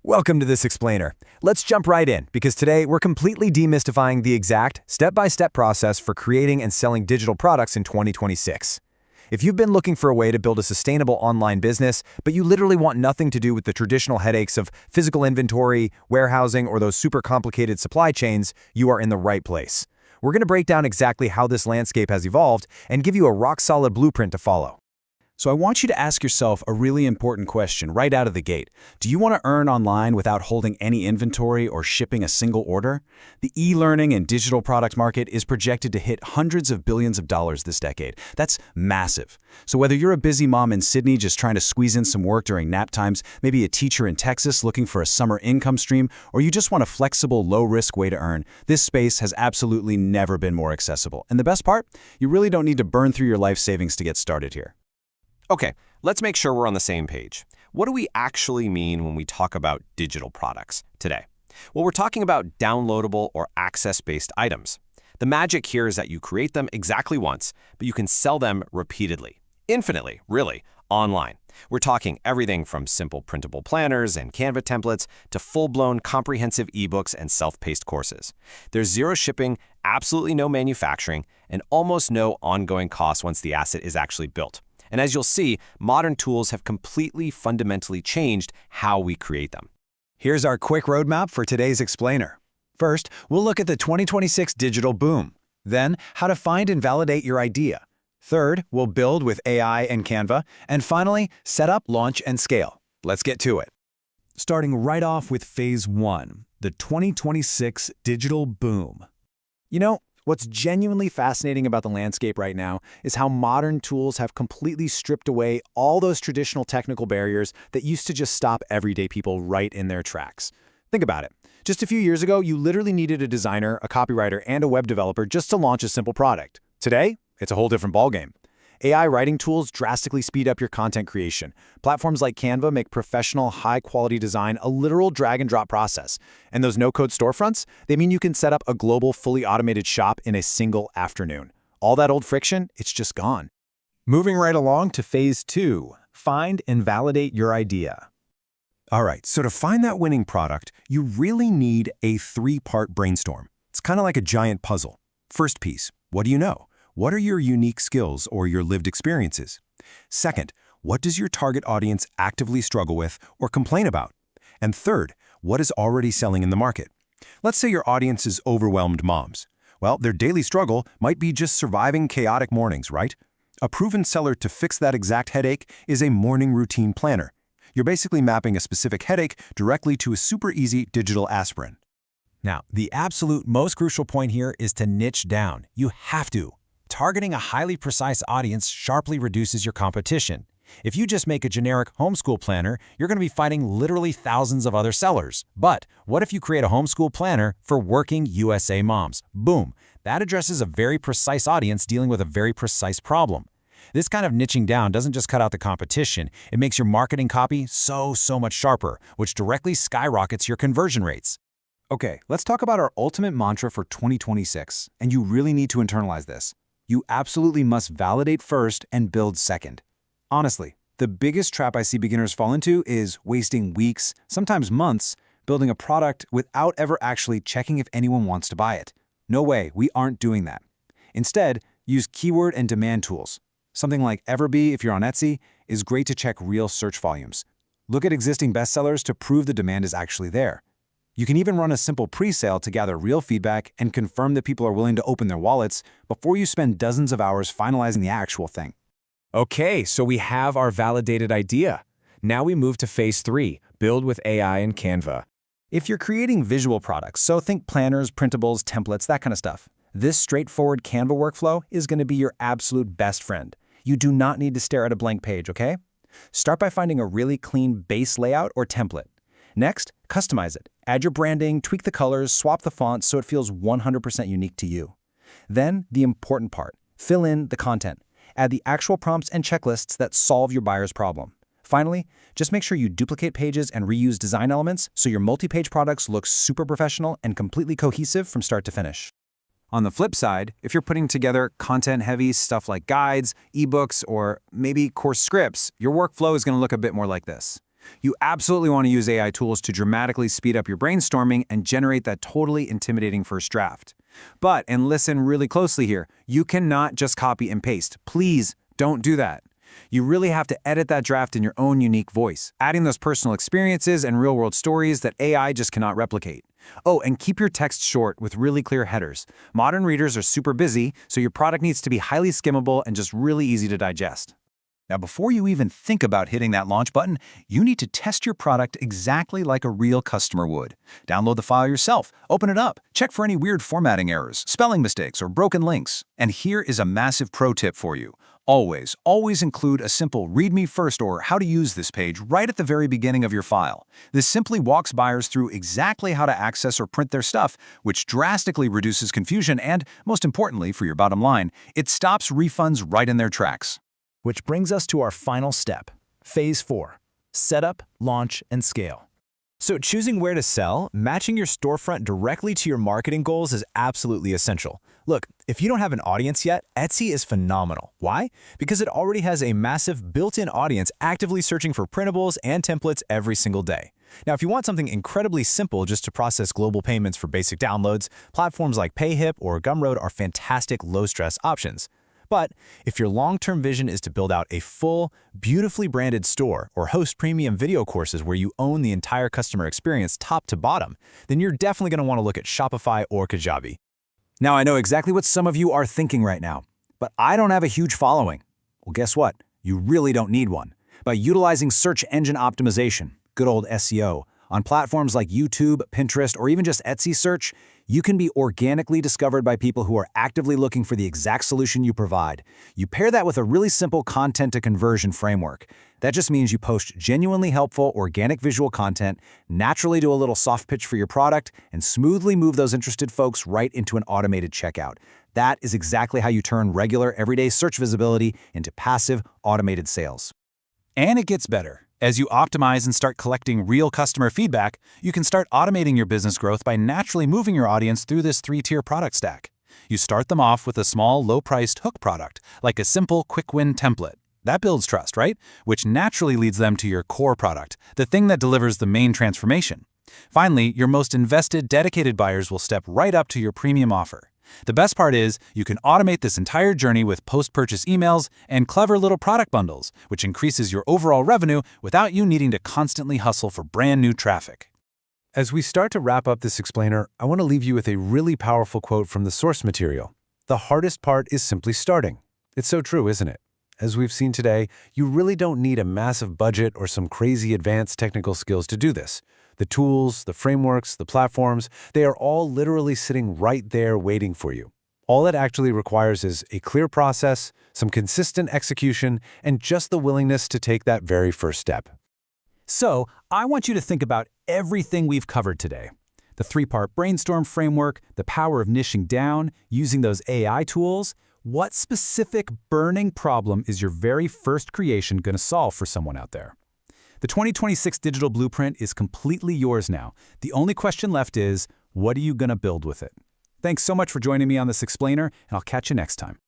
Welcome to this explainer. Let's jump right in, because today we're completely demystifying the exact step-by-step process for creating and selling digital products in 2026. If you've been looking for a way to build a sustainable online business, but you literally want nothing to do with the traditional headaches of physical inventory, warehousing, or those super complicated supply chains, you are in the right place. We're going to break down exactly how this landscape has evolved and give you a rock-solid blueprint to follow. So I want you to ask yourself a really important question right out of the gate. Do you want to earn online without holding any inventory or shipping a single order? The e-learning and digital product market is projected to hit hundreds of billions of dollars this decade. That's massive. So whether you're a busy mom in Sydney just trying to squeeze in some work during nap times, maybe a teacher in Texas looking for a summer income stream, or you just want a flexible, low-risk way to earn, this space has absolutely never been more accessible. And the best part? You really don't need to burn through your life savings to get started here. Okay, let's make sure we're on the same page. What do we actually mean when we talk about digital products today? Well, we're talking about downloadable or access-based items. The magic here is that you create them exactly once, but you can sell them repeatedly, infinitely, really, online. We're talking everything from simple printable planners and Canva templates to full-blown comprehensive ebooks and self-paced courses. There's zero shipping, absolutely no manufacturing, and almost no ongoing costs once the asset is actually built. And as you'll see, modern tools have completely fundamentally changed how we create them. Here's our quick roadmap for today's explainer. First, we'll look at the 2026 digital boom. Then, how to find and validate your idea. Third, we'll build with AI and Canva. And finally, set up, launch, and scale. Let's get to it. Starting right off with Phase 1, the 2026 digital boom. What's genuinely fascinating about the landscape right now is how modern tools have completely stripped away all those traditional technical barriers that used to just stop everyday people right in their tracks. Think about it. Just a few years ago, you literally needed a designer, a copywriter, and a web developer just to launch a simple product. Today, it's a whole different ballgame. AI writing tools drastically speed up your content creation. Platforms like Canva make professional, high-quality design a literal drag-and-drop process. And those no-code storefronts, they mean you can set up a global, fully automated shop in a single afternoon. All that old friction, it's just gone. Moving right along to Phase 2, find and validate your idea. All right, so to find that winning product, you really need a three-part brainstorm. It's kind of like a giant puzzle. First piece, what do you know? What are your unique skills or your lived experiences? Second, what does your target audience actively struggle with or complain about? And third, what is already selling in the market? Let's say your audience is overwhelmed moms. Well, their daily struggle might be just surviving chaotic mornings, right? A proven seller to fix that exact headache is a morning routine planner. You're basically mapping a specific headache directly to a super easy digital aspirin. Now, the absolute most crucial point here is to niche down. You have to. Targeting a highly precise audience sharply reduces your competition. If you just make a generic homeschool planner, you're going to be fighting literally thousands of other sellers. But what if you create a homeschool planner for working USA moms? Boom! That addresses a very precise audience dealing with a very precise problem. This kind of niching down doesn't just cut out the competition, it makes your marketing copy so much sharper, which directly skyrockets your conversion rates. Okay, let's talk about our ultimate mantra for 2026, and you really need to internalize this. You absolutely must validate first and build second. Honestly, the biggest trap I see beginners fall into is wasting weeks, sometimes months, building a product without ever actually checking if anyone wants to buy it. No way, we aren't doing that. Instead, use keyword and demand tools. Something like Everbee, if you're on Etsy, is great to check real search volumes. Look at existing bestsellers to prove the demand is actually there. You can even run a simple pre-sale to gather real feedback and confirm that people are willing to open their wallets before you spend dozens of hours finalizing the actual thing. Okay, so we have our validated idea. Now we move to Phase 3, build with AI and Canva. If you're creating visual products, so think planners, printables, templates, that kind of stuff, this straightforward Canva workflow is going to be your absolute best friend. You do not need to stare at a blank page, okay? Start by finding a really clean base layout or template. Next, customize it. Add your branding, tweak the colors, swap the fonts so it feels 100% unique to you. Then, the important part, fill in the content. Add the actual prompts and checklists that solve your buyer's problem. Finally, just make sure you duplicate pages and reuse design elements so your multi-page products look super professional and completely cohesive from start to finish. On the flip side, if you're putting together content-heavy stuff like guides, ebooks, or maybe course scripts, your workflow is going to look a bit more like this. You absolutely want to use AI tools to dramatically speed up your brainstorming and generate that totally intimidating first draft. But, and listen really closely here, you cannot just copy and paste. Please don't do that. You really have to edit that draft in your own unique voice, adding those personal experiences and real-world stories that AI just cannot replicate. Oh, and keep your text short with really clear headers. Modern readers are super busy, so your product needs to be highly skimmable and just really easy to digest. Now, before you even think about hitting that launch button, you need to test your product exactly like a real customer would. Download the file yourself, open it up, check for any weird formatting errors, spelling mistakes, or broken links. And here is a massive pro tip for you. Always include a simple read me first or how to use this page right at the very beginning of your file. This simply walks buyers through exactly how to access or print their stuff, which drastically reduces confusion and, most importantly for your bottom line, it stops refunds right in their tracks. Which brings us to our final step, Phase 4, Setup, Launch, and Scale. So choosing where to sell, matching your storefront directly to your marketing goals is absolutely essential. Look, if you don't have an audience yet, Etsy is phenomenal. Why? Because it already has a massive built-in audience actively searching for printables and templates every single day. Now, if you want something incredibly simple just to process global payments for basic downloads, platforms like Payhip or Gumroad are fantastic low-stress options. But if your long-term vision is to build out a full, beautifully branded store or host premium video courses where you own the entire customer experience top to bottom, then you're definitely going to want to look at Shopify or Kajabi. Now, I know exactly what some of you are thinking right now, but I don't have a huge following. Well, guess what? You really don't need one. By utilizing search engine optimization, good old SEO, on platforms like YouTube, Pinterest, or even just Etsy search, you can be organically discovered by people who are actively looking for the exact solution you provide. You pair that with a really simple content-to-conversion framework. That just means you post genuinely helpful, organic visual content, naturally do a little soft pitch for your product, and smoothly move those interested folks right into an automated checkout. That is exactly how you turn regular, everyday search visibility into passive, automated sales. And it gets better. As you optimize and start collecting real customer feedback, you can start automating your business growth by naturally moving your audience through this three-tier product stack. You start them off with a small, low-priced hook product, like a simple, quick-win template. That builds trust, right? Which naturally leads them to your core product, the thing that delivers the main transformation. Finally, your most invested, dedicated buyers will step right up to your premium offer. The best part is, you can automate this entire journey with post-purchase emails and clever little product bundles, which increases your overall revenue without you needing to constantly hustle for brand new traffic. As we start to wrap up this explainer, I want to leave you with a really powerful quote from the source material. The hardest part is simply starting. It's so true, isn't it? As we've seen today, you really don't need a massive budget or some crazy advanced technical skills to do this. The tools, the frameworks, the platforms, they are all literally sitting right there waiting for you. All it actually requires is a clear process, some consistent execution, and just the willingness to take that very first step. So, I want you to think about everything we've covered today. The three-part brainstorm framework, the power of niching down, using those AI tools. What specific burning problem is your very first creation going to solve for someone out there? The 2026 Digital Blueprint is completely yours now. The only question left is, what are you going to build with it? Thanks so much for joining me on this explainer, and I'll catch you next time.